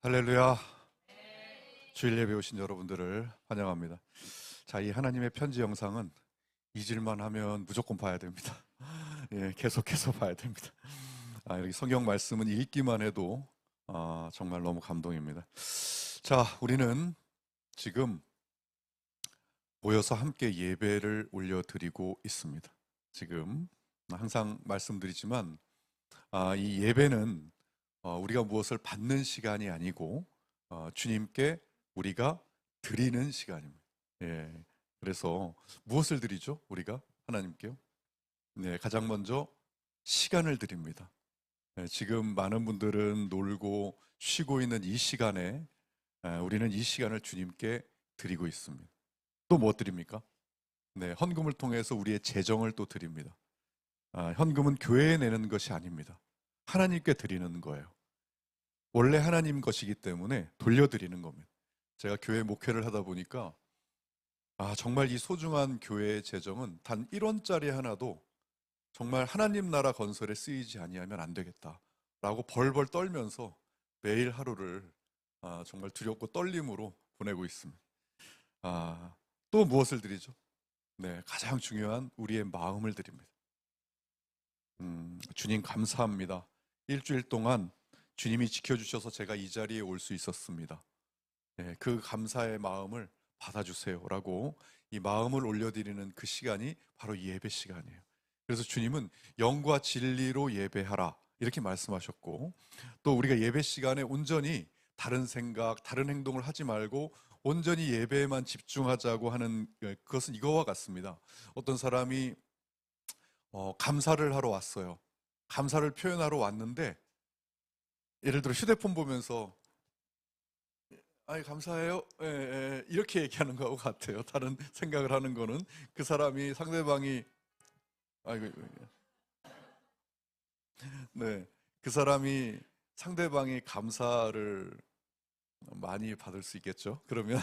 할렐루야. 주일 예배 오신 여러분들을 환영합니다. 자, 이 하나님의 편지 영상은 잊을만 하면 무조건 봐야 됩니다. 예, 계속해서 봐야 됩니다. 이렇게 성경 말씀은 읽기만 해도 정말 너무 감동입니다. 자, 우리는 지금 모여서 함께 예배를 올려드리고 있습니다. 지금 항상 말씀드리지만 이 예배는 우리가 무엇을 받는 시간이 아니고 주님께 우리가 드리는 시간입니다. 예, 그래서 무엇을 드리죠? 우리가 하나님께요? 네, 가장 먼저 시간을 드립니다. 예, 지금 많은 분들은 놀고 쉬고 있는 이 시간에 우리는 이 시간을 주님께 드리고 있습니다. 또 뭐 드립니까? 네, 헌금을 통해서 우리의 재정을 또 드립니다. 현금은 교회에 내는 것이 아닙니다. 하나님께 드리는 거예요. 원래 하나님 것이기 때문에 돌려드리는 겁니다. 제가 교회 목회를 하다 보니까 정말 이 소중한 교회의 재정은 단 1원짜리 하나도 정말 하나님 나라 건설에 쓰이지 아니하면 안 되겠다라고 벌벌 떨면서 매일 하루를 정말 두렵고 떨림으로 보내고 있습니다. 또 무엇을 드리죠? 네, 가장 중요한 우리의 마음을 드립니다. 주님 감사합니다. 일주일 동안 주님이 지켜주셔서 제가 이 자리에 올 수 있었습니다. 네, 그 감사의 마음을 받아주세요라고 이 마음을 올려드리는 그 시간이 바로 이 예배 시간이에요. 그래서 주님은 영과 진리로 예배하라 이렇게 말씀하셨고, 또 우리가 예배 시간에 온전히 다른 생각, 다른 행동을 하지 말고 온전히 예배에만 집중하자고 하는 그것은 이거와 같습니다. 어떤 사람이 감사를 하러 왔어요. 감사를 표현하러 왔는데 예를 들어 휴대폰 보면서 감사해요. 예, 예, 이렇게 얘기하는 거하고 같아요. 다른 생각을 하는 거는 그 사람이 상대방이 아이고 네, 그 사람이 상대방이 감사를 많이 받을 수 있겠죠. 그러면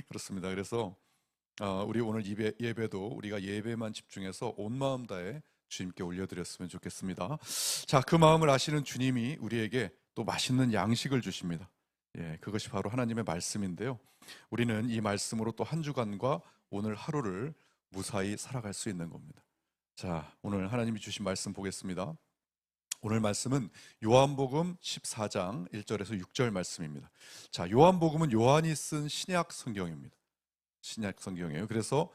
그렇습니다. 그래서 우리 오늘 예배도 우리가 예배만 집중해서 온 마음 다해 주님께 올려드렸으면 좋겠습니다. 자, 그 마음을 아시는 주님이 우리에게 또 맛있는 양식을 주십니다. 예, 그것이 바로 하나님의 말씀인데요. 우리는 이 말씀으로 또 한 주간과 오늘 하루를 무사히 살아갈 수 있는 겁니다. 자, 오늘 하나님이 주신 말씀 보겠습니다. 오늘 말씀은 요한복음 14장 1절에서 6절 말씀입니다. 자, 요한복음은 요한이 쓴 신약 성경입니다. 신약 성경이에요. 그래서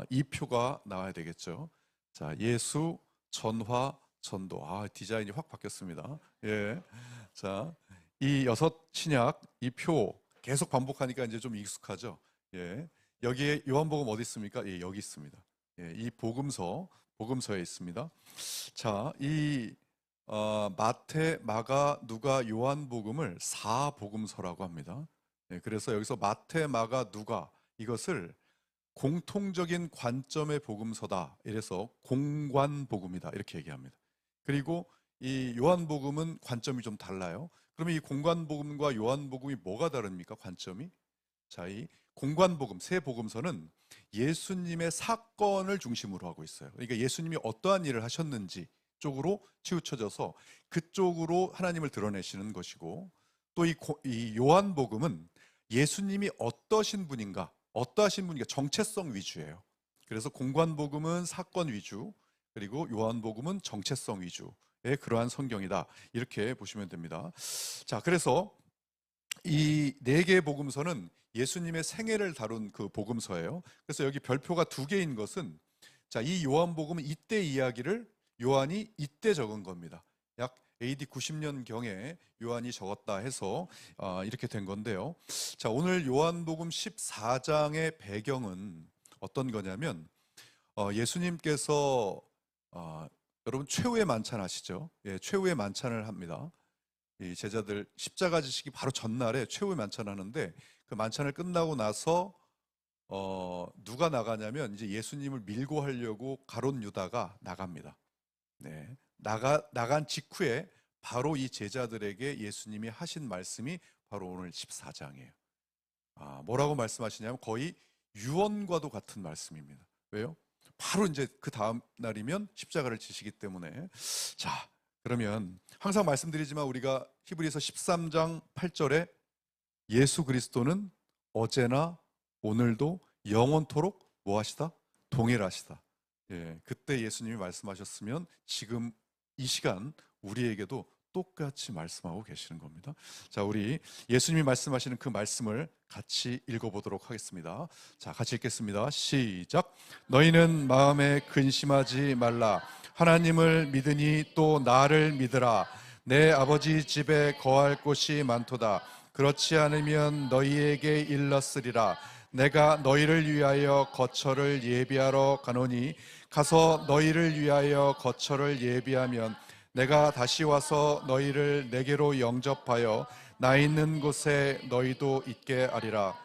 이 표가 나와야 되겠죠. 자, 예수, 전화, 전도. 디자인이 확 바뀌었습니다. 예. 자, 이 6 신약, 이 표 계속 반복하니까 이제 좀 익숙하죠. 예. 여기에 요한복음 어디 있습니까? 예, 여기 있습니다. 예, 이 복음서에 있습니다. 자, 이 마태, 마가, 누가, 요한복음을 4복음서라고 합니다. 예, 그래서 여기서 마태, 마가, 누가 이것을 공통적인 관점의 복음서다. 이래서 공관복음이다. 이렇게 얘기합니다. 그리고 이 요한복음은 관점이 좀 달라요. 그러면 이 공관복음과 요한복음이 뭐가 다릅니까? 관점이? 자, 이 공관복음, 세 복음서는 예수님의 사건을 중심으로 하고 있어요. 그러니까 예수님이 어떠한 일을 하셨는지 쪽으로 치우쳐져서 그쪽으로 하나님을 드러내시는 것이고, 또 이 요한복음은 예수님이 어떠하신 분인가 정체성 위주예요. 그래서 공관복음은 사건 위주, 그리고 요한복음은 정체성 위주의 그러한 성경이다. 이렇게 보시면 됩니다. 자, 그래서 이 4개의 복음서는 예수님의 생애를 다룬 그 복음서예요. 그래서 여기 별표가 2개인 것은, 자, 이 요한복음은 이때 이야기를 요한이 이때 적은 겁니다. 약 AD 90년경에 요한이 적었다 해서 이렇게 된 건데요. 자, 오늘 요한복음 14장의 배경은 어떤 거냐면 예수님께서 여러분 최후의 만찬 아시죠? 예, 최후의 만찬을 합니다. 이 제자들 십자가 지시기 바로 전날에 최후의 만찬을 하는데, 그 만찬을 끝나고 나서 누가 나가냐면 이제 예수님을 밀고 하려고 가룟 유다가 나갑니다. 네, 나간 직후에 바로 이 제자들에게 예수님이 하신 말씀이 바로 오늘 14장이에요. 뭐라고 말씀하시냐면 거의 유언과도 같은 말씀입니다. 왜요? 바로 이제 그 다음 날이면 십자가를 지시기 때문에. 자, 그러면 항상 말씀드리지만 우리가 히브리서 13장 8절에 예수 그리스도는 어제나 오늘도 영원토록 뭐 하시다? 동일하시다. 예, 그때 예수님이 말씀하셨으면 지금 이 시간 우리에게도 똑같이 말씀하고 계시는 겁니다. 자, 우리 예수님이 말씀하시는 그 말씀을 같이 읽어보도록 하겠습니다. 자, 같이 읽겠습니다. 시작. 너희는 마음에 근심하지 말라. 하나님을 믿으니 또 나를 믿으라. 내 아버지 집에 거할 곳이 많도다. 그렇지 않으면 너희에게 일렀으리라. 내가 너희를 위하여 거처를 예비하러 가노니 가서 너희를 위하여 거처를 예비하면 내가 다시 와서 너희를 내게로 영접하여 나 있는 곳에 너희도 있게 하리라.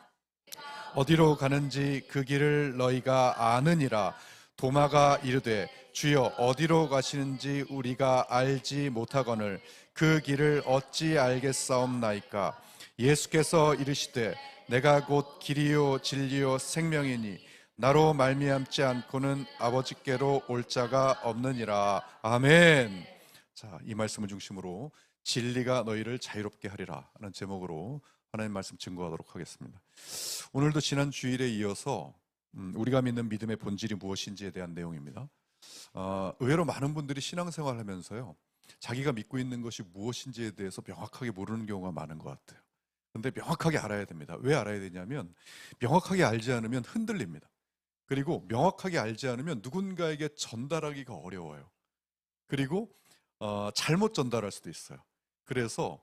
어디로 가는지 그 길을 너희가 아느니라. 도마가 이르되 주여 어디로 가시는지 우리가 알지 못하거늘 그 길을 어찌 알겠사옵나이까. 예수께서 이르시되 내가 곧 길이요 진리요 생명이니 나로 말미암지 않고는 아버지께로 올 자가 없느니라. 아멘. 자, 이 말씀을 중심으로 진리가 너희를 자유롭게 하리라 하는 제목으로 하나님 말씀 증거하도록 하겠습니다. 오늘도 지난 주일에 이어서 우리가 믿는 믿음의 본질이 무엇인지에 대한 내용입니다. 의외로 많은 분들이 신앙생활을 하면서요, 자기가 믿고 있는 것이 무엇인지에 대해서 명확하게 모르는 경우가 많은 것 같아요. 근데 명확하게 알아야 됩니다. 왜 알아야 되냐면 명확하게 알지 않으면 흔들립니다. 그리고 명확하게 알지 않으면 누군가에게 전달하기가 어려워요. 그리고 잘못 전달할 수도 있어요. 그래서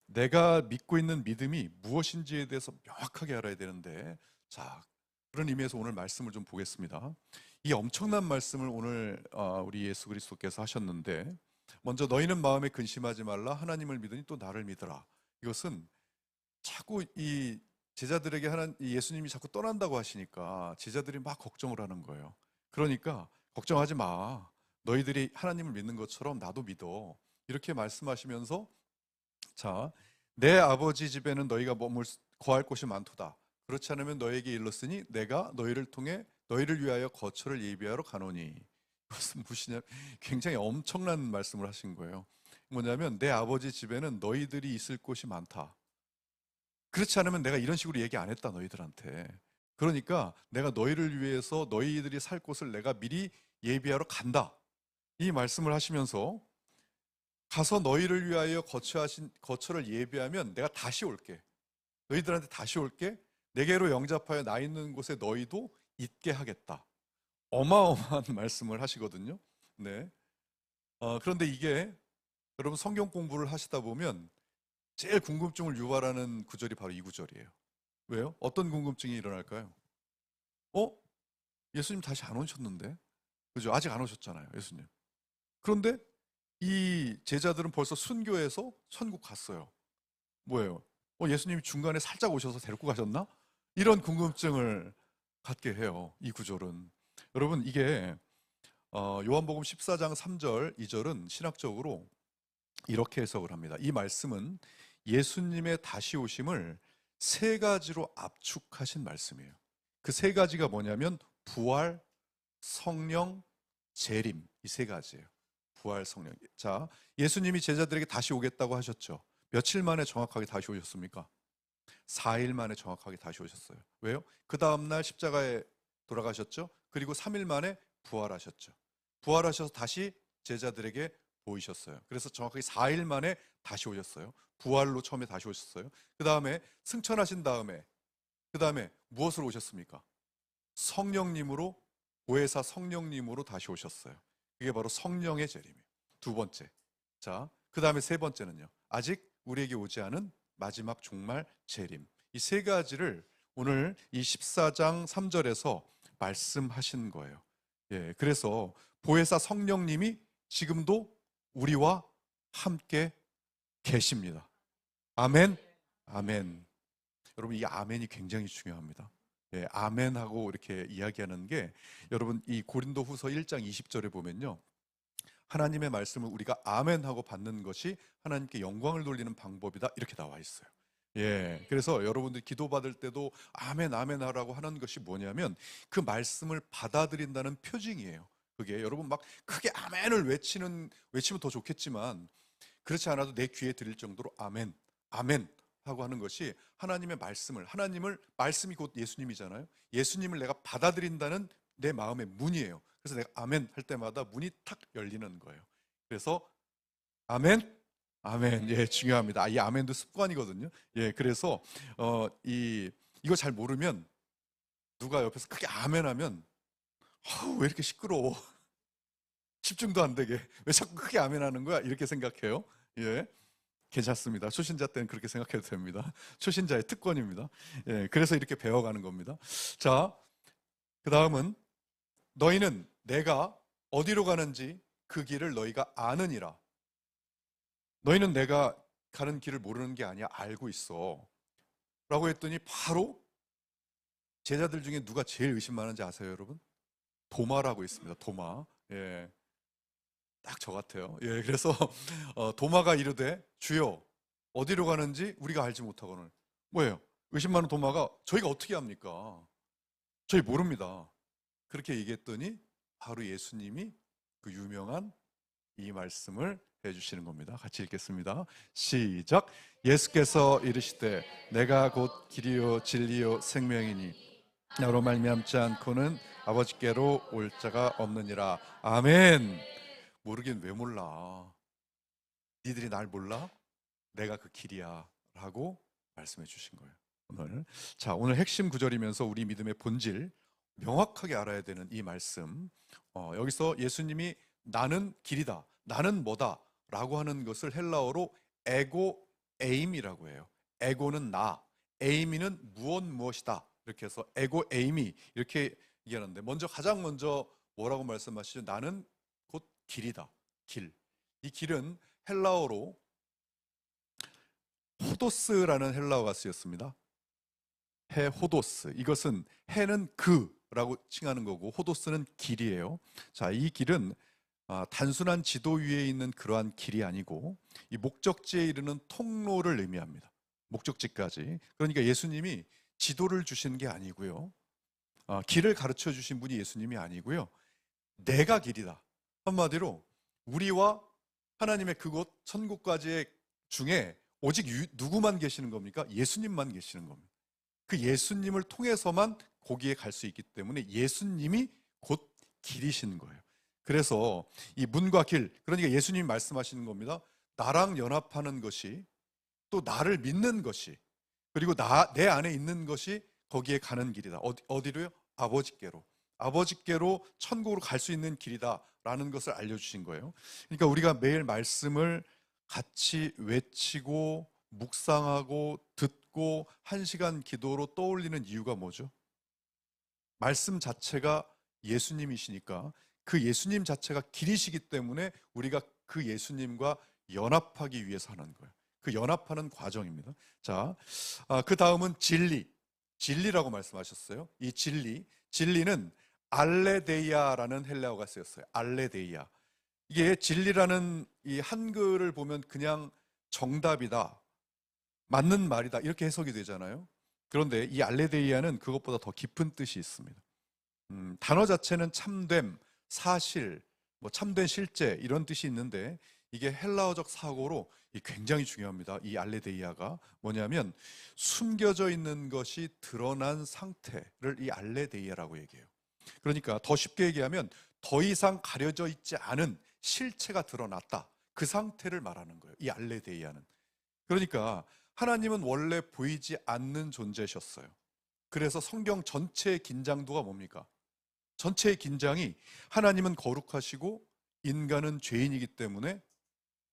내가 믿고 있는 믿음이 무엇인지에 대해서 명확하게 알아야 되는데, 자, 그런 의미에서 오늘 말씀을 좀 보겠습니다. 이 엄청난 말씀을 오늘 우리 예수 그리스도께서 하셨는데, 먼저 너희는 마음에 근심하지 말라. 하나님을 믿으니 또 나를 믿으라. 이것은 자꾸 이 제자들에게 예수님이 자꾸 떠난다고 하시니까 제자들이 막 걱정을 하는 거예요. 그러니까 걱정하지 마. 너희들이 하나님을 믿는 것처럼 나도 믿어. 이렇게 말씀하시면서, 자, 내 아버지 집에는 너희가 거할 곳이 많도다. 그렇지 않으면 너에게 일렀으니 내가 너희를 통해 너희를 위하여 거처를 예비하러 가노니. 무슨 무엇이냐? 굉장히 엄청난 말씀을 하신 거예요. 뭐냐면 내 아버지 집에는 너희들이 있을 곳이 많다. 그렇지 않으면 내가 이런 식으로 얘기 안 했다 너희들한테. 그러니까 내가 너희를 위해서 너희들이 살 곳을 내가 미리 예비하러 간다. 이 말씀을 하시면서 가서 너희를 위하여 거처를 예비하면 내가 다시 올게. 너희들한테 다시 올게. 내게로 영접하여 나 있는 곳에 너희도 있게 하겠다. 어마어마한 말씀을 하시거든요. 네. 그런데 이게 여러분 성경 공부를 하시다 보면 제일 궁금증을 유발하는 구절이 바로 이 구절이에요. 왜요? 어떤 궁금증이 일어날까요? 예수님 다시 안 오셨는데? 그죠? 아직 안 오셨잖아요, 예수님. 그런데 이 제자들은 벌써 순교해서 천국 갔어요. 뭐예요? 예수님이 중간에 살짝 오셔서 데리고 가셨나? 이런 궁금증을 갖게 해요, 이 구절은. 여러분, 이게 요한복음 14장 3절, 2절은 신학적으로 이렇게 해석을 합니다. 이 말씀은 예수님의 다시 오심을 세 가지로 압축하신 말씀이에요. 그 세 가지가 뭐냐면 부활, 성령, 재림, 이 세 가지예요. 부활, 성령. 자, 예수님이 제자들에게 다시 오겠다고 하셨죠. 며칠 만에 정확하게 다시 오셨습니까? 4일 만에 정확하게 다시 오셨어요. 왜요? 그 다음날 십자가에 돌아가셨죠. 그리고 3일 만에 부활하셨죠. 부활하셔서 다시 제자들에게 보이셨어요. 그래서 정확하게 4일 만에 다시 오셨어요. 부활로 처음에 다시 오셨어요. 그 다음에 승천하신 다음에 그 다음에 무엇으로 오셨습니까? 성령님으로, 보혜사 성령님으로 다시 오셨어요. 그게 바로 성령의 재림이에요. 두 번째. 자, 그 다음에 세 번째는요. 아직 우리에게 오지 않은 마지막 종말 재림. 이 세 가지를 오늘 이 14장 3절에서 말씀하신 거예요. 예, 그래서 보혜사 성령님이 지금도 우리와 함께 계십니다. 아멘. 아멘. 여러분, 이 아멘이 굉장히 중요합니다. 예, 아멘하고 이렇게 이야기하는 게, 여러분 이 고린도후서 1장 20절에 보면요, 하나님의 말씀을 우리가 아멘하고 받는 것이 하나님께 영광을 돌리는 방법이다, 이렇게 나와 있어요. 예, 그래서 여러분들 기도 받을 때도 아멘 아멘 하라고 하는 것이 뭐냐면 그 말씀을 받아들인다는 표징이에요. 그게 여러분 막 크게 아멘을 외치면 더 좋겠지만 그렇지 않아도 내 귀에 들릴 정도로 아멘, 아멘 하고 하는 것이 하나님의 말씀이 곧 예수님이잖아요. 예수님을 내가 받아들인다는 내 마음의 문이에요. 그래서 내가 아멘 할 때마다 문이 탁 열리는 거예요. 그래서 아멘, 아멘, 예, 중요합니다. 이 아멘도 습관이거든요. 예, 그래서 이거 잘 모르면 누가 옆에서 크게 아멘하면 왜 이렇게 시끄러워? 집중도 안 되게 왜 자꾸 크게 아멘하는 거야? 이렇게 생각해요. 예, 괜찮습니다. 초신자 때는 그렇게 생각해도 됩니다. 초신자의 특권입니다. 예, 그래서 이렇게 배워가는 겁니다. 자, 그 다음은 너희는 내가 어디로 가는지 그 길을 너희가 아느니라. 너희는 내가 가는 길을 모르는 게 아니야, 알고 있어 라고 했더니 바로 제자들 중에 누가 제일 의심 많은지 아세요, 여러분? 도마라고 있습니다. 도마. 예, 딱 저 같아요. 예, 그래서 도마가 이르되 주여 어디로 가는지 우리가 알지 못하거늘. 뭐예요? 의심 많은 도마가 저희가 어떻게 합니까? 저희 모릅니다. 그렇게 얘기했더니 바로 예수님이 그 유명한 이 말씀을 해주시는 겁니다. 같이 읽겠습니다. 시작. 예수께서 이르시되 내가 곧 길이요 진리요 생명이니 나로 말미암지 않고는 아버지께로 올 자가 없느니라. 아멘. 모르긴 왜 몰라? 니들이 날 몰라? 내가 그 길이야 라고 말씀해 주신 거예요. 오늘 핵심 구절이면서 우리 믿음의 본질 명확하게 알아야 되는 이 말씀, 여기서 예수님이 나는 길이다, 나는 뭐다 라고 하는 것을 헬라어로 에고 에임이라고 해요. 에고는 나, 에이미는 무엇이다 이렇게 해서 에고 에이미 이렇게 얘기하는데, 가장 먼저 뭐라고 말씀하시죠? 나는 곧 길이다. 길. 이 길은 헬라어로 호도스라는 헬라어가 쓰였습니다. 해 호도스. 이것은 해는 그라고 칭하는 거고 호도스는 길이에요. 자, 이 길은 단순한 지도 위에 있는 그러한 길이 아니고 이 목적지에 이르는 통로를 의미합니다. 목적지까지. 그러니까 예수님이 지도를 주신 게 아니고요. 길을 가르쳐 주신 분이 예수님이 아니고요. 내가 길이다. 한마디로 우리와 하나님의 그곳 천국까지의 중에 오직 누구만 계시는 겁니까? 예수님만 계시는 겁니다. 그 예수님을 통해서만 거기에 갈 수 있기 때문에 예수님이 곧 길이신 거예요. 그래서 이 문과 길, 그러니까 예수님이 말씀하시는 겁니다. 나랑 연합하는 것이, 또 나를 믿는 것이, 그리고 내 안에 있는 것이 거기에 가는 길이다. 어디로요? 아버지께로 천국으로 갈 수 있는 길이다라는 것을 알려주신 거예요. 그러니까 우리가 매일 말씀을 같이 외치고 묵상하고 듣고 1시간 기도로 떠올리는 이유가 뭐죠? 말씀 자체가 예수님이시니까 그 예수님 자체가 길이시기 때문에 우리가 그 예수님과 연합하기 위해서 하는 거예요. 그 연합하는 과정입니다. 자, 그 다음은 진리라고 말씀하셨어요. 이 진리는 알레데이아라는 헬라어가 쓰였어요. 알레데이아. 이게 진리라는 이 한글을 보면 그냥 정답이다, 맞는 말이다 이렇게 해석이 되잖아요. 그런데 이 알레데이아는 그것보다 더 깊은 뜻이 있습니다. 단어 자체는 참됨, 사실, 참된 실제 이런 뜻이 있는데 이게 헬라어적 사고로 굉장히 중요합니다. 이 알레데이아가 뭐냐면 숨겨져 있는 것이 드러난 상태를 이 알레데이아라고 얘기해요. 그러니까 더 쉽게 얘기하면 더 이상 가려져 있지 않은 실체가 드러났다. 그 상태를 말하는 거예요. 이 알레데이아는. 그러니까 하나님은 원래 보이지 않는 존재셨어요. 그래서 성경 전체의 긴장도가 뭡니까? 전체의 긴장이 하나님은 거룩하시고 인간은 죄인이기 때문에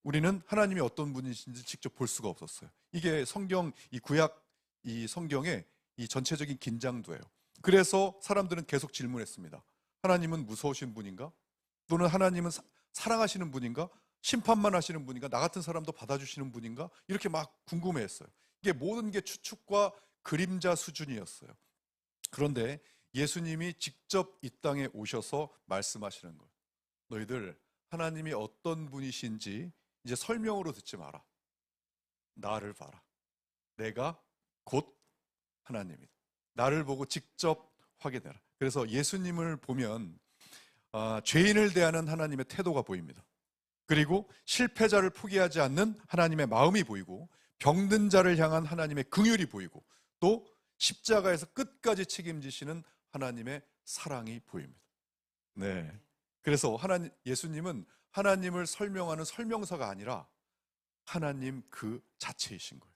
우리는 하나님이 어떤 분이신지 직접 볼 수가 없었어요. 이게 성경, 이 구약, 이 성경의 이 전체적인 긴장도예요. 그래서 사람들은 계속 질문했습니다. 하나님은 무서우신 분인가? 또는 하나님은 사랑하시는 분인가? 심판만 하시는 분인가? 나 같은 사람도 받아주시는 분인가? 이렇게 막 궁금해했어요. 이게 모든 게 추측과 그림자 수준이었어요. 그런데 예수님이 직접 이 땅에 오셔서 말씀하시는 거예요. 너희들 하나님이 어떤 분이신지 이제 설명으로 듣지 마라. 나를 봐라. 내가 곧 하나님이다. 나를 보고 직접 확인해라. 그래서 예수님을 보면 죄인을 대하는 하나님의 태도가 보입니다. 그리고 실패자를 포기하지 않는 하나님의 마음이 보이고, 병든 자를 향한 하나님의 긍휼이 보이고, 또 십자가에서 끝까지 책임지시는 하나님의 사랑이 보입니다. 네. 그래서 예수님은 하나님을 설명하는 설명서가 아니라 하나님 그 자체이신 거예요.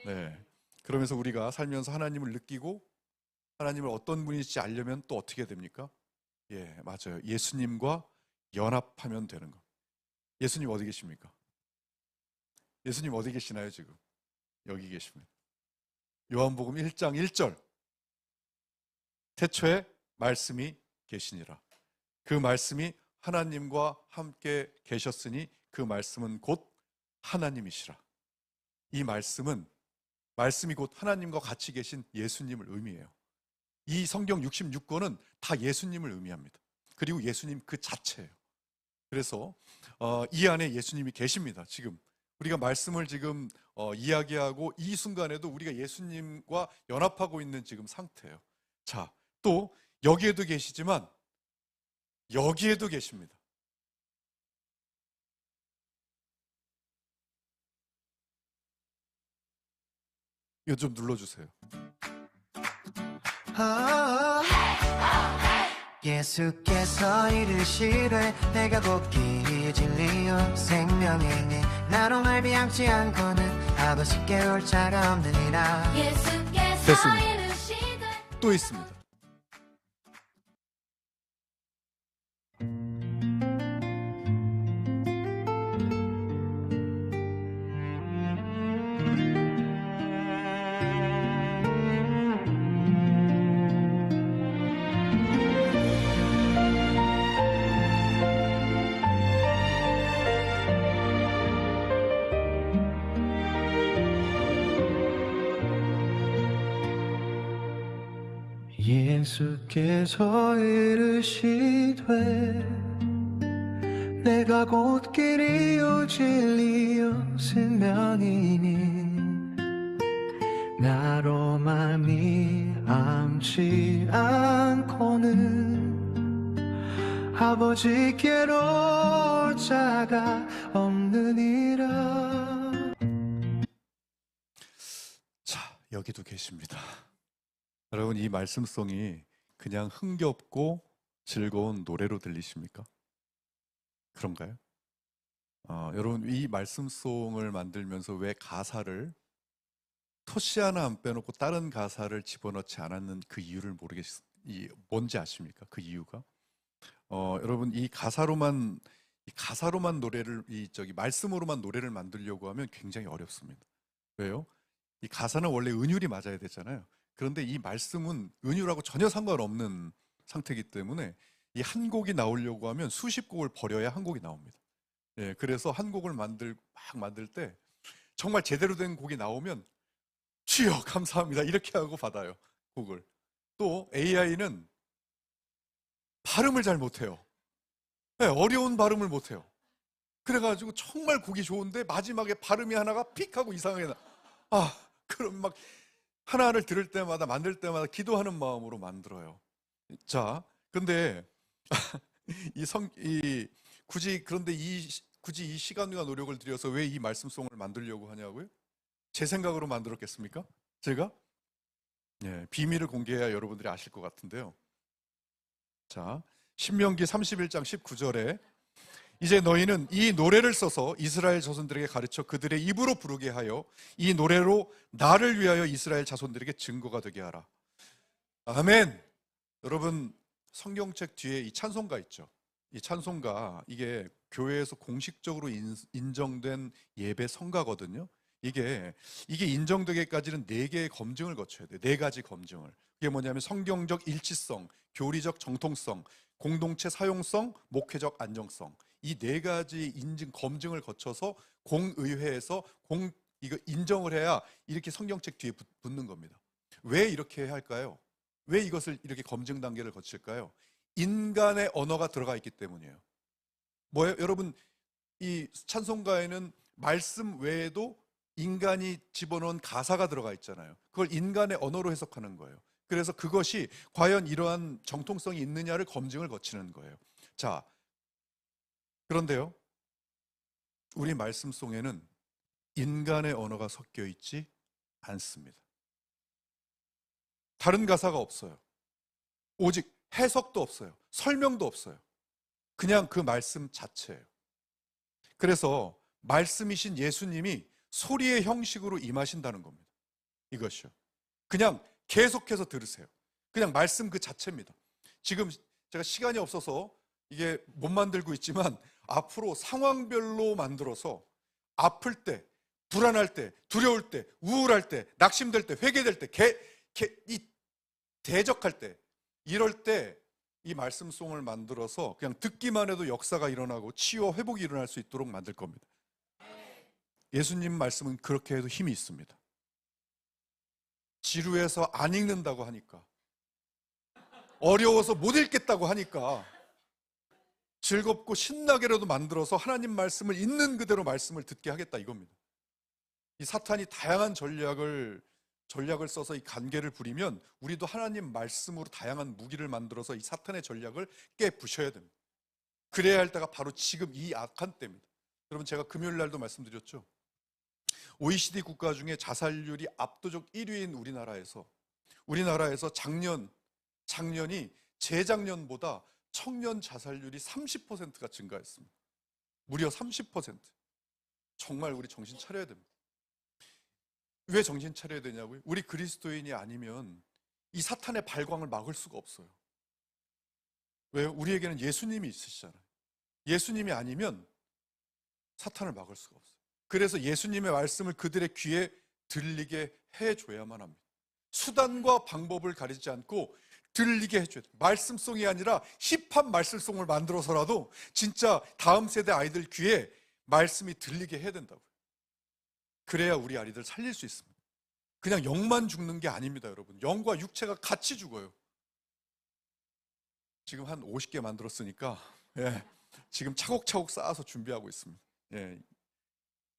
네. 그러면서 우리가 살면서 하나님을 느끼고 하나님을 어떤 분이실지 알려면 또 어떻게 됩니까? 예, 맞아요. 예수님과 연합하면 되는 거. 예수님 어디 계십니까? 예수님 어디 계시나요, 지금? 여기 계십니다. 요한복음 1장 1절. 태초에 말씀이 계시니라. 그 말씀이 하나님과 함께 계셨으니 그 말씀은 곧 하나님이시라. 이 말씀이 곧 하나님과 같이 계신 예수님을 의미해요. 이 성경 66권은 다 예수님을 의미합니다. 그리고 예수님 그 자체예요. 그래서 이 안에 예수님이 계십니다. 지금 우리가 말씀을 지금 이야기하고 이 순간에도 우리가 예수님과 연합하고 있는 지금 상태예요. 자, 또 여기에도 계시지만 여기에도 계십니다. 이거 좀 눌러주세요. 예수께서 이르시되 내가 곧 길이 진리요 생명이니 나로 말미암지 않고는 아버지께 올 자가 없느니라. 됐습니다. 또 있습니다. 예수께서 이르시되 내가 곧 길이요 진리요 생명이니 나로 말미암지 않고는 아버지께로 올 자가 없느니라. 자, 여기도 계십니다. 여러분, 이 말씀송이 그냥 흥겹고 즐거운 노래로 들리십니까? 그런가요? 여러분, 이 말씀송을 만들면서 왜 가사를 토시 하나 안 빼놓고 다른 가사를 집어넣지 않았는 그 이유를 뭔지 아십니까? 그 이유가? 여러분, 이 가사로만 노래를, 말씀으로만 노래를 만들려고 하면 굉장히 어렵습니다. 왜요? 이 가사는 원래 은율이 맞아야 되잖아요. 그런데 이 말씀은 은율하고 전혀 상관없는 상태이기 때문에 이 한 곡이 나오려고 하면 수십 곡을 버려야 한 곡이 나옵니다. 예, 그래서 한 곡을 막 만들 때 정말 제대로 된 곡이 나오면 주여 감사합니다 이렇게 하고 받아요, 곡을. 또 AI는 발음을 잘 못해요. 네, 어려운 발음을 못해요. 그래가지고 정말 곡이 좋은데 마지막에 발음이 하나가 픽 하고 이상하게 그럼 막 하나를 들을 때마다 만들 때마다 기도하는 마음으로 만들어요. 자, 근데 그런데 굳이 이 시간과 노력을 들여서 왜 이 말씀송을 만들려고 하냐고요? 제 생각으로 만들었겠습니까? 제가? 예, 비밀을 공개해야 여러분들이 아실 것 같은데요. 자, 신명기 31장 19절에 이제 너희는 이 노래를 써서 이스라엘 자손들에게 가르쳐 그들의 입으로 부르게 하여 이 노래로 나를 위하여 이스라엘 자손들에게 증거가 되게 하라. 아멘. 여러분, 성경책 뒤에 이 찬송가 있죠. 이 찬송가, 이게 교회에서 공식적으로 인정된 예배 성가거든요. 이게 인정되기까지는 4개의 검증을 거쳐야 돼요. 4가지 검증을. 그게 뭐냐면 성경적 일치성, 교리적 정통성, 공동체 사용성, 목회적 안정성. 이 4가지 검증을 거쳐서 공의회에서 이거 인정을 해야 이렇게 성경책 뒤에 붙는 겁니다. 왜 이렇게 해야 할까요? 왜 이것을 이렇게 검증 단계를 거칠까요? 인간의 언어가 들어가 있기 때문이에요. 뭐예요? 여러분, 이 찬송가에는 말씀 외에도 인간이 집어넣은 가사가 들어가 있잖아요. 그걸 인간의 언어로 해석하는 거예요. 그래서 그것이 과연 이러한 정통성이 있느냐를 검증을 거치는 거예요. 자, 그런데요, 우리 말씀 속에는 인간의 언어가 섞여 있지 않습니다. 다른 가사가 없어요. 오직 해석도 없어요. 설명도 없어요. 그냥 그 말씀 자체예요. 그래서 말씀이신 예수님이 소리의 형식으로 임하신다는 겁니다. 이것이요. 그냥 계속해서 들으세요. 그냥 말씀 그 자체입니다. 지금 제가 시간이 없어서 이게 못 만들고 있지만 앞으로 상황별로 만들어서 아플 때, 불안할 때, 두려울 때, 우울할 때, 낙심될 때, 회개될 때, 대적할 때, 이럴 때 이 말씀송을 만들어서 그냥 듣기만 해도 역사가 일어나고 치유와 회복이 일어날 수 있도록 만들 겁니다. 예수님 말씀은 그렇게 해도 힘이 있습니다. 지루해서 안 읽는다고 하니까, 어려워서 못 읽겠다고 하니까 즐겁고 신나게라도 만들어서 하나님 말씀을 있는 그대로 말씀을 듣게 하겠다 이겁니다. 이 사탄이 다양한 전략을 써서 이 관계를 부리면 우리도 하나님 말씀으로 다양한 무기를 만들어서 이 사탄의 전략을 깨부셔야 됩니다. 그래야 할 때가 바로 지금 이 악한 때입니다. 여러분, 제가 금요일 날도 말씀드렸죠. OECD 국가 중에 자살률이 압도적 1위인 우리나라에서 작년이 재작년보다 청년 자살률이 30%가 증가했습니다. 무려 30%. 정말 우리 정신 차려야 됩니다. 왜 정신 차려야 되냐고요? 우리 그리스도인이 아니면 이 사탄의 발광을 막을 수가 없어요. 왜요? 우리에게는 예수님이 있으시잖아요. 예수님이 아니면 사탄을 막을 수가 없어요. 그래서 예수님의 말씀을 그들의 귀에 들리게 해줘야만 합니다. 수단과 방법을 가리지 않고 들리게 해줘야 돼요. 말씀송이 아니라 힙한 말씀송을 만들어서라도 진짜 다음 세대 아이들 귀에 말씀이 들리게 해야 된다고요. 그래야 우리 아이들 살릴 수 있습니다. 그냥 영만 죽는 게 아닙니다, 여러분. 영과 육체가 같이 죽어요. 지금 한 50개 만들었으니까 지금 차곡차곡 쌓아서 준비하고 있습니다.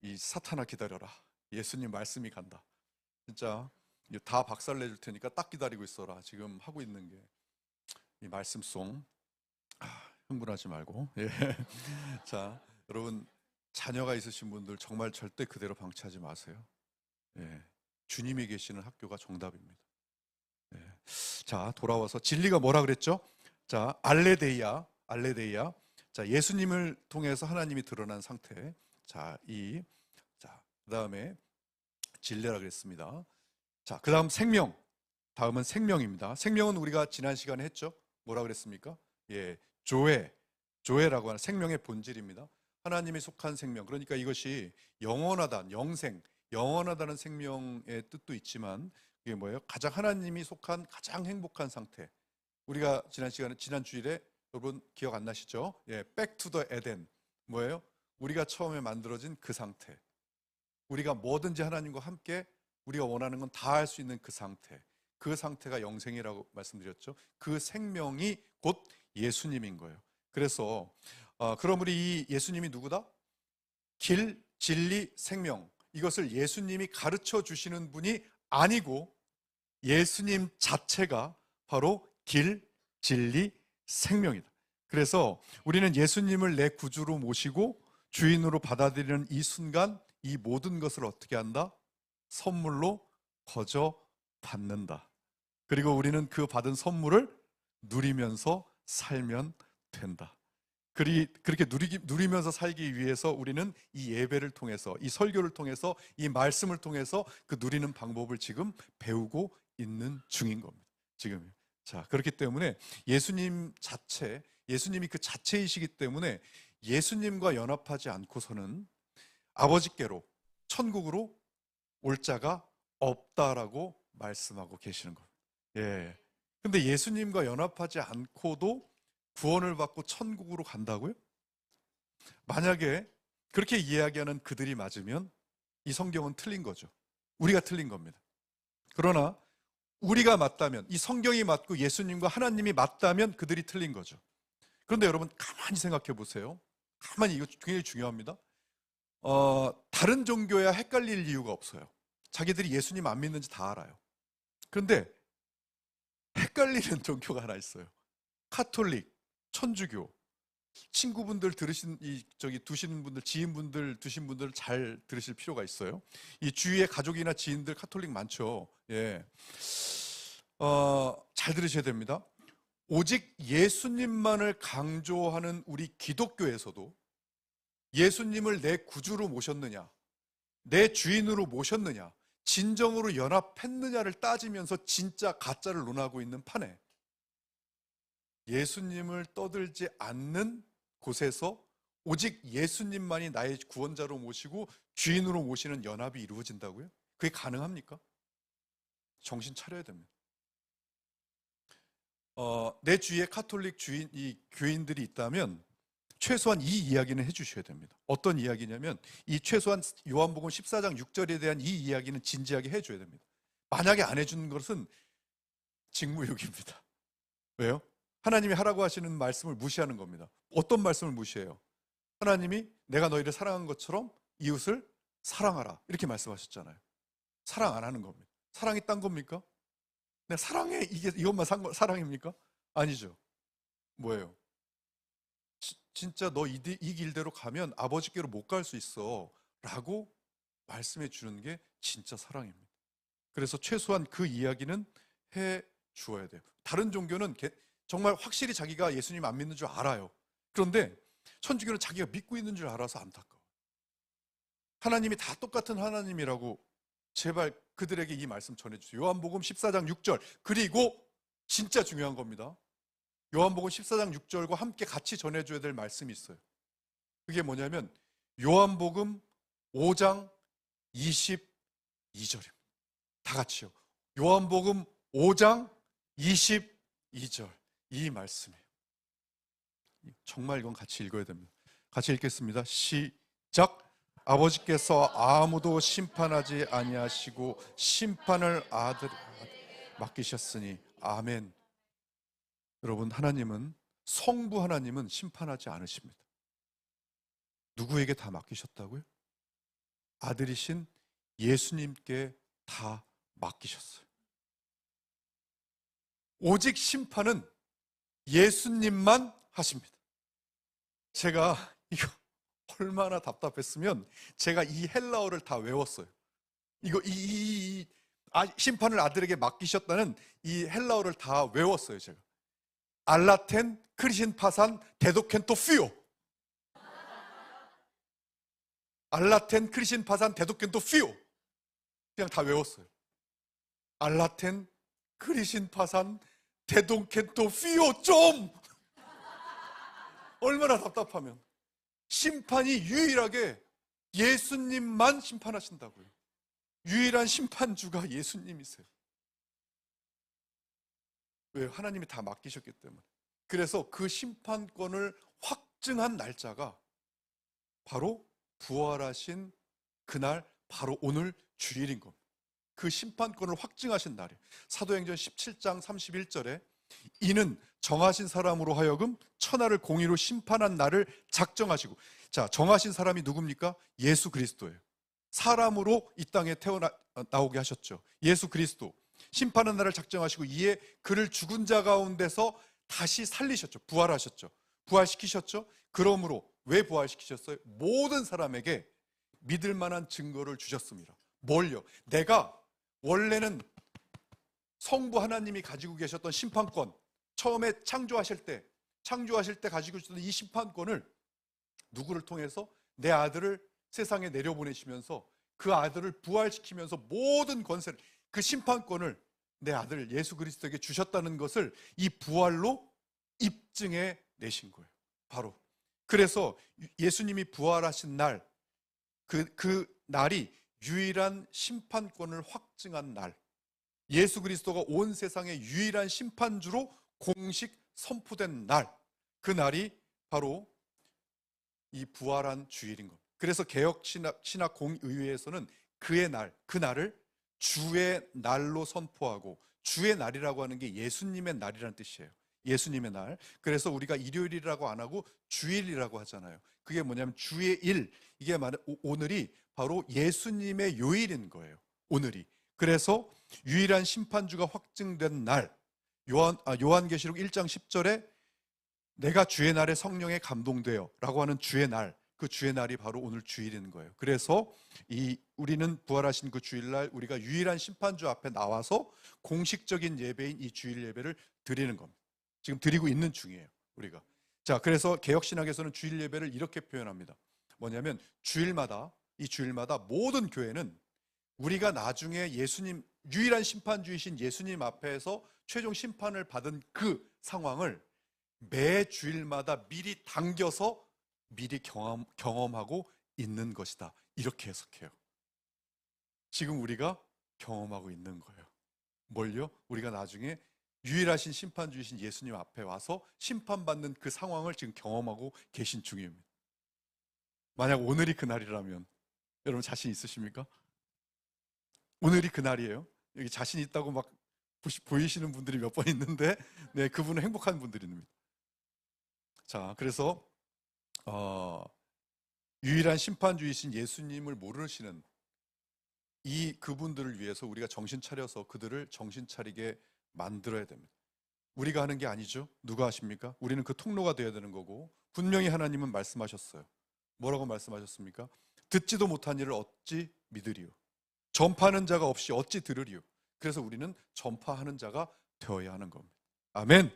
이 사탄아 기다려라. 예수님 말씀이 간다. 진짜 다 박살 내줄 테니까 딱 기다리고 있어라. 지금 하고 있는 게 이 말씀송. 흥분하지 말고. 자, 여러분, 자녀가 있으신 분들 정말 절대 그대로 방치하지 마세요. 주님이 계시는 학교가 정답입니다. 자, 돌아와서 진리가 뭐라 그랬죠? 자, 알레데이아. 자, 예수님을 통해서 하나님이 드러난 상태. 자, 그다음에 진리라 그랬습니다. 자, 그다음 생명. 다음은 생명입니다. 생명은 우리가 지난 시간에 했죠? 뭐라 그랬습니까? 조회라고 하는 생명의 본질입니다. 하나님이 속한 생명. 그러니까 이것이 영원하다, 영원하다는 생명의 뜻도 있지만 이게 뭐예요? 가장 하나님이 속한 가장 행복한 상태. 우리가 지난 주일에 여러분 기억 안 나시죠? Back to the Eden. 뭐예요? 우리가 처음에 만들어진 그 상태. 우리가 뭐든지 하나님과 함께 우리가 원하는 건 다 할 수 있는 그 상태. 그 상태가 영생이라고 말씀드렸죠. 그 생명이 곧 예수님인 거예요. 그래서 그러므로 이 예수님이 누구다? 길, 진리, 생명. 이것을 예수님이 가르쳐 주시는 분이 아니고 예수님 자체가 바로 길, 진리, 생명이다. 그래서 우리는 예수님을 내 구주로 모시고 주인으로 받아들이는 이 순간 이 모든 것을 어떻게 한다? 선물로 거저 받는다. 그리고 우리는 그 받은 선물을 누리면서 살면 된다. 그렇게 누리면서 살기 위해서 우리는 이 예배를 통해서, 이 설교를 통해서, 이 말씀을 통해서 그 누리는 방법을 지금 배우고 있는 중인 겁니다. 지금. 자, 그렇기 때문에 예수님이 그 자체이시기 때문에 예수님과 연합하지 않고서는 아버지께로, 천국으로 올 자가 없다라고 말씀하고 계시는 겁니다. 근데 예수님과 연합하지 않고도 구원을 받고 천국으로 간다고요? 만약에 그렇게 이야기하는 그들이 맞으면 이 성경은 틀린 거죠. 우리가 틀린 겁니다. 그러나 우리가 맞다면, 이 성경이 맞고 예수님과 하나님이 맞다면 그들이 틀린 거죠. 그런데 여러분 가만히 생각해 보세요. 이거 굉장히 중요합니다. 다른 종교야 헷갈릴 이유가 없어요. 자기들이 예수님 안 믿는지 다 알아요. 그런데 헷갈리는 종교가 하나 있어요. 카톨릭, 천주교, 친구분들 들으신 두시는 분들, 지인분들 두신 분들 잘 들으실 필요가 있어요. 이 주위에 가족이나 지인들 카톨릭 많죠. 예. 잘 들으셔야 됩니다. 오직 예수님만을 강조하는 우리 기독교에서도 예수님을 내 구주로 모셨느냐, 내 주인으로 모셨느냐, 진정으로 연합했느냐를 따지면서 진짜 가짜를 논하고 있는 판에 예수님을 떠들지 않는 곳에서 오직 예수님만이 나의 구원자로 모시고 주인으로 모시는 연합이 이루어진다고요? 그게 가능합니까? 정신 차려야 됩니다. 내 주위에 카톨릭 이 교인들이 있다면 최소한 이 이야기는 해주셔야 됩니다. 어떤 이야기냐면 이 최소한 요한복음 14장 6절에 대한 이 이야기는 진지하게 해줘야 됩니다. 만약에 안 해주는 것은 직무유기입니다. 왜요? 하나님이 하라고 하시는 말씀을 무시하는 겁니다. 어떤 말씀을 무시해요? 하나님이 내가 너희를 사랑한 것처럼 이웃을 사랑하라 이렇게 말씀하셨잖아요. 사랑 안 하는 겁니다. 사랑이 딴 겁니까? 내가 사랑해 이것만 사랑입니까? 아니죠. 뭐예요? 진짜 너 이 길대로 가면 아버지께로 못 갈 수 있어 라고 말씀해 주는 게 진짜 사랑입니다. 그래서 최소한 그 이야기는 해 주어야 돼요. 다른 종교는 정말 확실히 자기가 예수님 안 믿는 줄 알아요. 그런데 천주교는 자기가 믿고 있는 줄 알아서 안타까워요. 하나님이 다 똑같은 하나님이라고 제발 그들에게 이 말씀 전해주세요. 요한복음 14장 6절 그리고 진짜 중요한 겁니다. 요한복음 14장 6절과 함께 같이 전해줘야 될 말씀이 있어요. 그게 뭐냐면 요한복음 5장 22절입니다. 다 같이요. 요한복음 5장 22절 이 말씀이에요. 정말 이건 같이 읽어야 됩니다. 같이 읽겠습니다. 시작. 아버지께서 아무도 심판하지 아니하시고 심판을 아들에게 맡기셨으니 아멘. 여러분, 성부 하나님은 심판하지 않으십니다. 누구에게 다 맡기셨다고요? 아들이신 예수님께 다 맡기셨어요. 오직 심판은 예수님만 하십니다. 제가 이거 얼마나 답답했으면 제가 이 헬라어를 다 외웠어요. 이거 심판을 아들에게 맡기셨다는 이 헬라어를 다 외웠어요. 제가 알라텐 크리신 파산 데도켄토 퓨오, 알라텐 크리신 파산 데도켄토 퓨오 그냥 다 외웠어요. 알라텐 크리신 파산 데도켄토 퓨오 좀 얼마나 답답하면 심판이 유일하게 예수님만 심판하신다고요. 유일한 심판주가 예수님이세요. 왜요? 하나님이 다 맡기셨기 때문에. 그래서 그 심판권을 확증한 날짜가 바로 부활하신 그날, 바로 오늘 주일인 겁니다. 그 심판권을 확증하신 날이에요. 사도행전 17장 31절에 이는 정하신 사람으로 하여금 천하를 공의로 심판한 날을 작정하시고, 자, 정하신 사람이 누굽니까? 예수 그리스도예요. 사람으로 이 땅에 나오게 하셨죠. 예수 그리스도. 심판한 날을 작정하시고 이에 그를 죽은 자 가운데서 다시 살리셨죠. 부활하셨죠. 부활시키셨죠. 그러므로 왜 부활시키셨어요? 모든 사람에게 믿을 만한 증거를 주셨습니다. 뭘요? 내가 원래는 성부 하나님이 가지고 계셨던 심판권, 처음에 창조하실 때 가지고 있었던 이 심판권을 누구를 통해서? 내 아들을 세상에 내려보내시면서 그 아들을 부활시키면서 모든 권세를, 그 심판권을 내 아들 예수 그리스도에게 주셨다는 것을 이 부활로 입증해 내신 거예요. 바로. 그래서 예수님이 부활하신 날, 그 날이 유일한 심판권을 확증한 날, 예수 그리스도가 온 세상의 유일한 심판주로 공식 선포된 날, 그 날이 바로 이 부활한 주일인 겁니다. 그래서 개혁 신학 공의회에서는 그의 날, 그 날을 주의 날로 선포하고, 주의 날이라고 하는 게 예수님의 날이라는 뜻이에요. 예수님의 날. 그래서 우리가 일요일이라고 안 하고 주일이라고 하잖아요. 그게 뭐냐면 주의 일, 이게 오늘이 바로 예수님의 요일인 거예요. 오늘이. 그래서 유일한 심판주가 확증된 날, 요한계시록 1장 10절에 내가 주의 날에 성령에 감동되어 라고 하는 주의 날, 그 주의 날이 바로 오늘 주일인 거예요. 그래서 우리는 부활하신 그 주일날 우리가 유일한 심판주 앞에 나와서 공식적인 예배인 이 주일 예배를 드리는 겁니다. 지금 드리고 있는 중이에요, 우리가. 자, 그래서 개혁신학에서는 주일 예배를 이렇게 표현합니다. 뭐냐면 이 주일마다 모든 교회는 우리가 나중에 예수님, 유일한 심판주이신 예수님 앞에서 최종 심판을 받은 그 상황을 매 주일마다 미리 당겨서 미리 경험하고 있는 것이다, 이렇게 해석해요. 지금 우리가 경험하고 있는 거예요. 뭘요? 우리가 나중에 유일하신 심판주이신 예수님 앞에 와서 심판받는 그 상황을 지금 경험하고 계신 중입니다. 만약 오늘이 그날이라면 여러분 자신 있으십니까? 오늘이 그날이에요. 여기 자신 있다고 막 보이시는 분들이 몇 번 있는데, 네, 그분은 행복한 분들입니다. 자, 그래서 유일한 심판주이신 예수님을 모르시는 그분들을 위해서 우리가 정신 차려서 그들을 정신 차리게 만들어야 됩니다. 우리가 하는 게 아니죠. 누가 하십니까? 우리는 그 통로가 되어야 되는 거고, 분명히 하나님은 말씀하셨어요. 뭐라고 말씀하셨습니까? 듣지도 못한 일을 어찌 믿으리요? 전파하는 자가 없이 어찌 들으리요? 그래서 우리는 전파하는 자가 되어야 하는 겁니다. 아멘.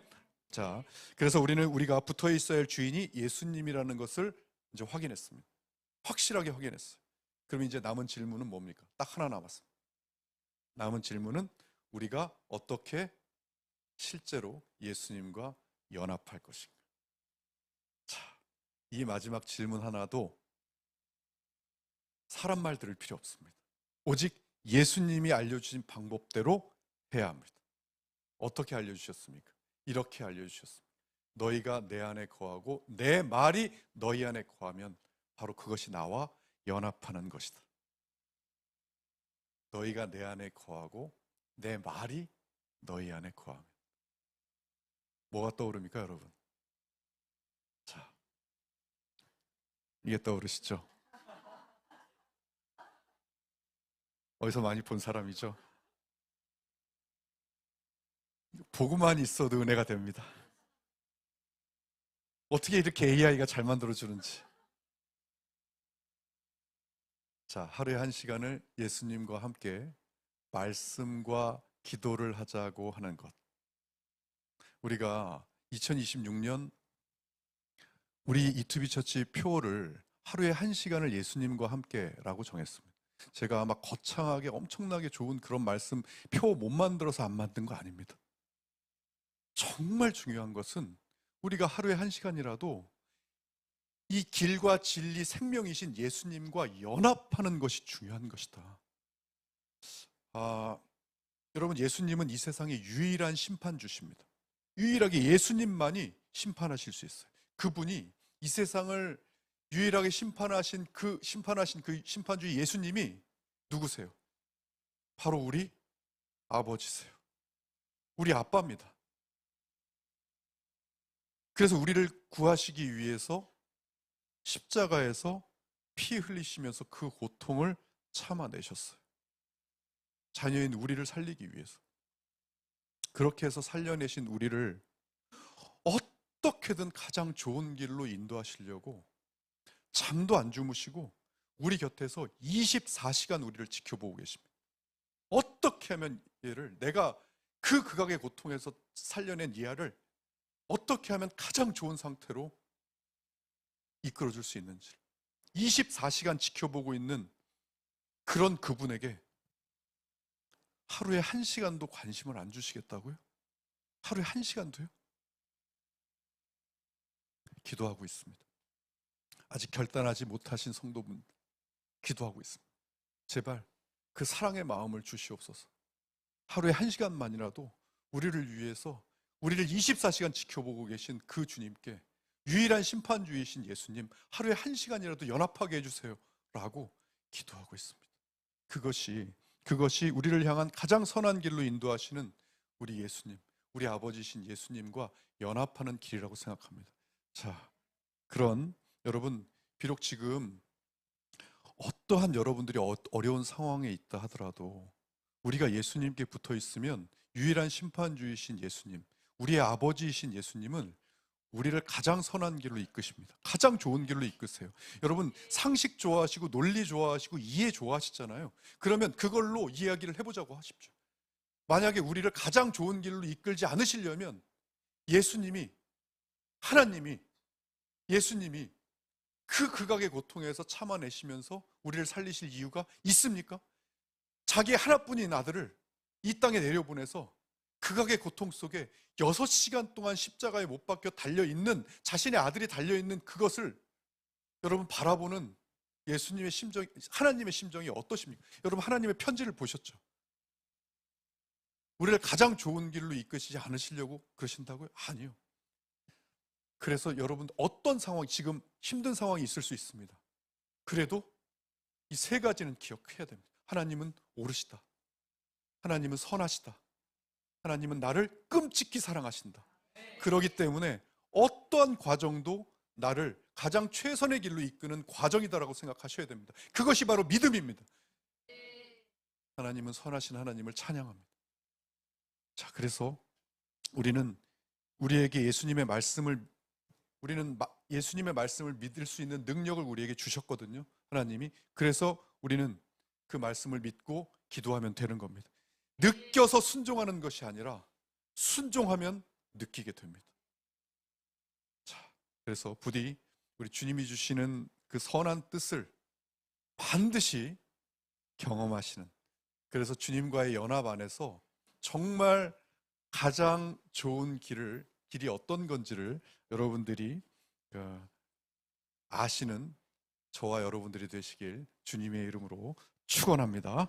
자, 그래서 우리가 붙어 있어야 할 주인이 예수님이라는 것을 이제 확인했습니다. 확실하게 확인했어요. 그럼 이제 남은 질문은 뭡니까? 딱 하나 남았습니다. 남은 질문은 우리가 어떻게 실제로 예수님과 연합할 것인가? 자, 이 마지막 질문 하나도 사람 말 들을 필요 없습니다. 오직 예수님이 알려주신 방법대로 해야 합니다. 어떻게 알려주셨습니까? 이렇게 알려주셨습니다. 너희가 내 안에 거하고 내 말이 너희 안에 거하면 바로 그것이 나와 연합하는 것이다. 너희가 내 안에 거하고 내 말이 너희 안에 거하면. 뭐가 떠오릅니까, 여러분? 자, 이게 떠오르시죠? 어디서 많이 본 사람이죠? 보고만 있어도 은혜가 됩니다. 어떻게 이렇게 AI가 잘 만들어주는지. 자, 하루에 1시간을 예수님과 함께 말씀과 기도를 하자고 하는 것. 우리가 2026년 우리 이투비 처치 표를 하루에 1시간을 예수님과 함께라고 정했습니다. 제가 막 거창하게 엄청나게 좋은 그런 말씀 표 못 만들어서 안 만든 거 아닙니다. 정말 중요한 것은 우리가 하루에 1시간이라도 이 길과 진리 생명이신 예수님과 연합하는 것이 중요한 것이다. 여러분, 예수님은 이 세상의 유일한 심판주십니다. 유일하게 예수님만이 심판하실 수 있어요. 그분이 이 세상을 유일하게 심판하신 그 심판주 예수님이 누구세요? 바로 우리 아버지세요. 우리 아빠입니다. 그래서 우리를 구하시기 위해서 십자가에서 피 흘리시면서 그 고통을 참아내셨어요. 자녀인 우리를 살리기 위해서. 그렇게 해서 살려내신 우리를 어떻게든 가장 좋은 길로 인도하시려고 잠도 안 주무시고 우리 곁에서 24시간 우리를 지켜보고 계십니다. 어떻게 하면 내가 그 극악의 고통에서 살려낸 이하를 어떻게 하면 가장 좋은 상태로 이끌어줄 수 있는지 24시간 지켜보고 있는 그런 그분에게 하루에 1시간도 관심을 안 주시겠다고요? 하루에 1시간도요? 기도하고 있습니다. 아직 결단하지 못하신 성도분 기도하고 있습니다. 제발 그 사랑의 마음을 주시옵소서. 하루에 1시간만이라도 우리를 위해서 우리를 24시간 지켜보고 계신 그 주님께 유일한 심판주이신 예수님 하루에 1시간이라도 연합하게 해주세요 라고 기도하고 있습니다. 그것이 우리를 향한 가장 선한 길로 인도하시는 우리 예수님, 우리 아버지신 예수님과 연합하는 길이라고 생각합니다. 자, 그런 여러분, 비록 지금 어떠한 여러분들이 어려운 상황에 있다 하더라도 우리가 예수님께 붙어 있으면 유일한 심판주이신 예수님, 우리의 아버지이신 예수님은 우리를 가장 선한 길로 이끄십니다. 가장 좋은 길로 이끄세요. 여러분, 상식 좋아하시고 논리 좋아하시고 이해 좋아하시잖아요. 그러면 그걸로 이야기를 해보자고 하십시오. 만약에 우리를 가장 좋은 길로 이끌지 않으시려면 하나님이 예수님이 그 극악의 고통에서 참아내시면서 우리를 살리실 이유가 있습니까? 자기 하나뿐인 아들을 이 땅에 내려보내서 극악의 고통 속에 6시간 동안 십자가에 못 박혀 달려있는, 자신의 아들이 달려있는 그것을 여러분 바라보는 예수님의 심정이, 하나님의 심정이 어떠십니까? 여러분, 하나님의 편지를 보셨죠? 우리를 가장 좋은 길로 이끄시지 않으시려고 그러신다고요? 아니요. 그래서 여러분, 어떤 상황, 지금 힘든 상황이 있을 수 있습니다. 그래도 이 3가지는 기억해야 됩니다. 하나님은 옳으시다. 하나님은 선하시다. 하나님은 나를 끔찍히 사랑하신다. 그렇기 때문에 어떠한 과정도 나를 가장 최선의 길로 이끄는 과정이다라고 생각하셔야 됩니다. 그것이 바로 믿음입니다. 하나님은 선하신 하나님을 찬양합니다. 자, 그래서 우리는 예수님의 말씀을 믿을 수 있는 능력을 우리에게 주셨거든요. 하나님이. 그래서 우리는 그 말씀을 믿고 기도하면 되는 겁니다. 느껴서 순종하는 것이 아니라 순종하면 느끼게 됩니다. 자, 그래서 부디 우리 주님이 주시는 그 선한 뜻을 반드시 경험하시는, 그래서 주님과의 연합 안에서 정말 가장 좋은 길이 어떤 건지를 여러분들이 아시는 저와 여러분들이 되시길 주님의 이름으로 축원합니다.